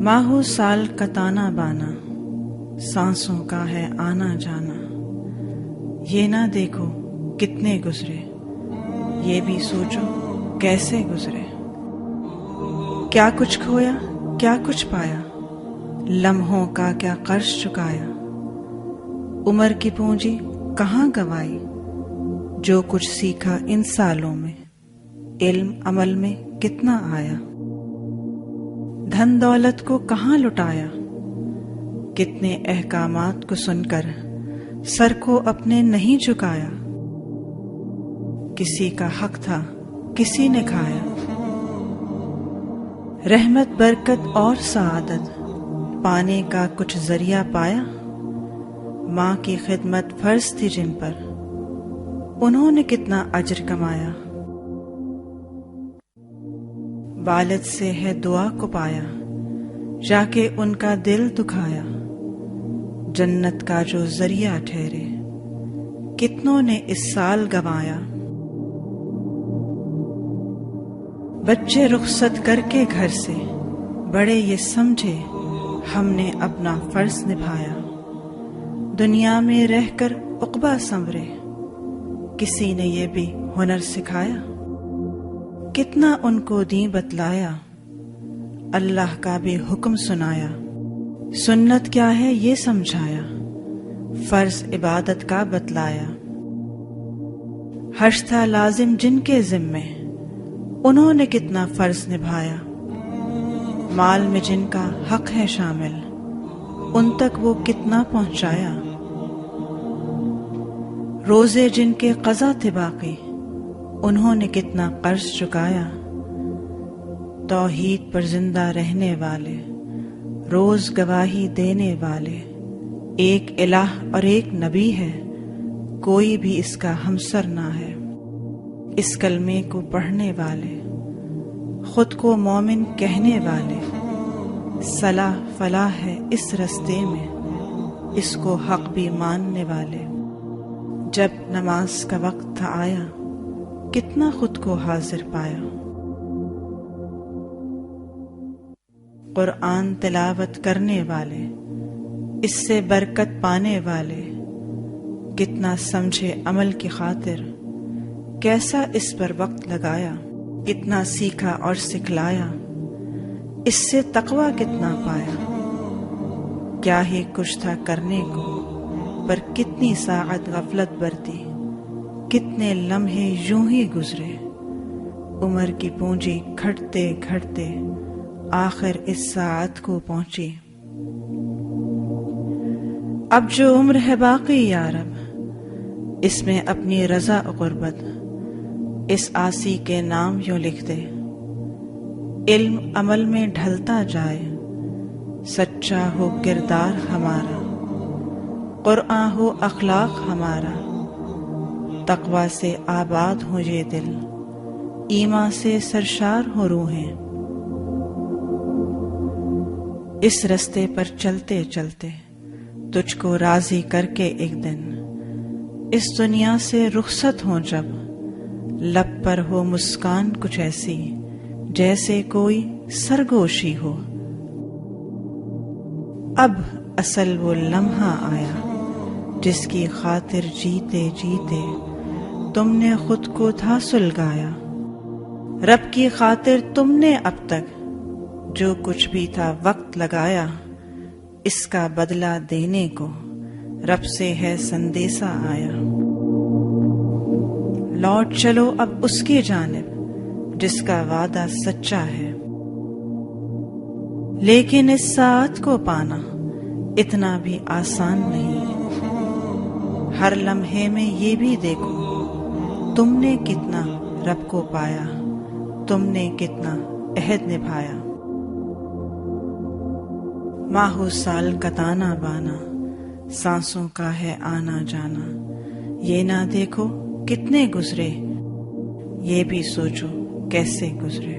ماہو سال کا تانا بانا، سانسوں کا ہے آنا جانا، یہ نہ دیکھو کتنے گزرے، یہ بھی سوچو کیسے گزرے۔ کیا کچھ کھویا کیا کچھ پایا، لمحوں کا کیا قرض چکایا، عمر کی پونجی کہاں گنوائی، جو کچھ سیکھا ان سالوں میں، علم عمل میں کتنا آیا، دھن دولت کو کہاں لٹایا، کتنے احکامات کو سن کر سر کو اپنے نہیں جھکایا، کسی کا حق تھا کسی نے کھایا، رحمت برکت اور سعادت پانے کا کچھ ذریعہ پایا، ماں کی خدمت فرض تھی جن پر، انہوں نے کتنا اجر کمایا، والد سے ہے دعا کو پایا، جا کے ان کا دل دکھایا، جنت کا جو ذریعہ ٹھہرے، کتنوں نے اس سال گنوایا، بچے رخصت کر کے گھر سے، بڑے یہ سمجھے ہم نے اپنا فرض نبھایا، دنیا میں رہ کر عقبہ سنورے، کسی نے یہ بھی ہنر سکھایا، کتنا ان کو دین بتلایا، اللہ کا بھی حکم سنایا، سنت کیا ہے یہ سمجھایا، فرض عبادت کا بتلایا، حج تھا لازم جن کے ذمے، انہوں نے کتنا فرض نبھایا، مال میں جن کا حق ہے شامل، ان تک وہ کتنا پہنچایا، روزے جن کے قضا تھے باقی، انہوں نے کتنا قرض چکایا، توحید پر زندہ رہنے والے، روز گواہی دینے والے، ایک الہ اور ایک نبی ہے، کوئی بھی اس کا ہمسر نہ ہے، اس کلمے کو پڑھنے والے، خود کو مومن کہنے والے، صلاح فلاح ہے اس رستے میں، اس کو حق بھی ماننے والے، جب نماز کا وقت تھا آیا، کتنا خود کو حاضر پایا، قرآن تلاوت کرنے والے، اس سے برکت پانے والے، کتنا سمجھے عمل کی خاطر، کیسا اس پر وقت لگایا، کتنا سیکھا اور سکھلایا، اس سے تقویٰ کتنا پایا، کیا ہی کچھ تھا کرنے کو، پر کتنی ساعت غفلت برتی، کتنے لمحے یوں ہی گزرے، عمر کی پونجی گھٹتے گھٹتے آخر اس ساعت کو پہنچی، اب جو عمر ہے باقی یا رب، اس میں اپنی رضا و قربت، اس آسی کے نام یوں لکھ دے، علم عمل میں ڈھلتا جائے، سچا ہو کردار ہمارا، قرآن ہو اخلاق ہمارا، تقوی سے آباد ہو یہ دل، ایمان سے سرشار ہو روحیں، اس رستے پر چلتے چلتے تجھ کو راضی کر کے ایک دن، اس دنیا سے رخصت ہوں جب، لب پر ہو مسکان کچھ ایسی، جیسے کوئی سرگوشی ہو، اب اصل وہ لمحہ آیا، جس کی خاطر جیتے جیتے تم نے خود کو تھا سلگایا، رب کی خاطر تم نے اب تک جو کچھ بھی تھا وقت لگایا، اس کا بدلہ دینے کو رب سے ہے سندیسہ آیا، لوٹ چلو اب اس کی جانب جس کا وعدہ سچا ہے، لیکن اس ساعت کو پانا اتنا بھی آسان نہیں، ہر لمحے میں یہ بھی دیکھو تم نے کتنا رب کو پایا، تم نے کتنا عہد نبھایا، ماہو سال کا تانا بانا، سانسوں کا ہے آنا جانا، یہ نہ دیکھو کتنے گزرے، یہ بھی سوچو کیسے گزرے۔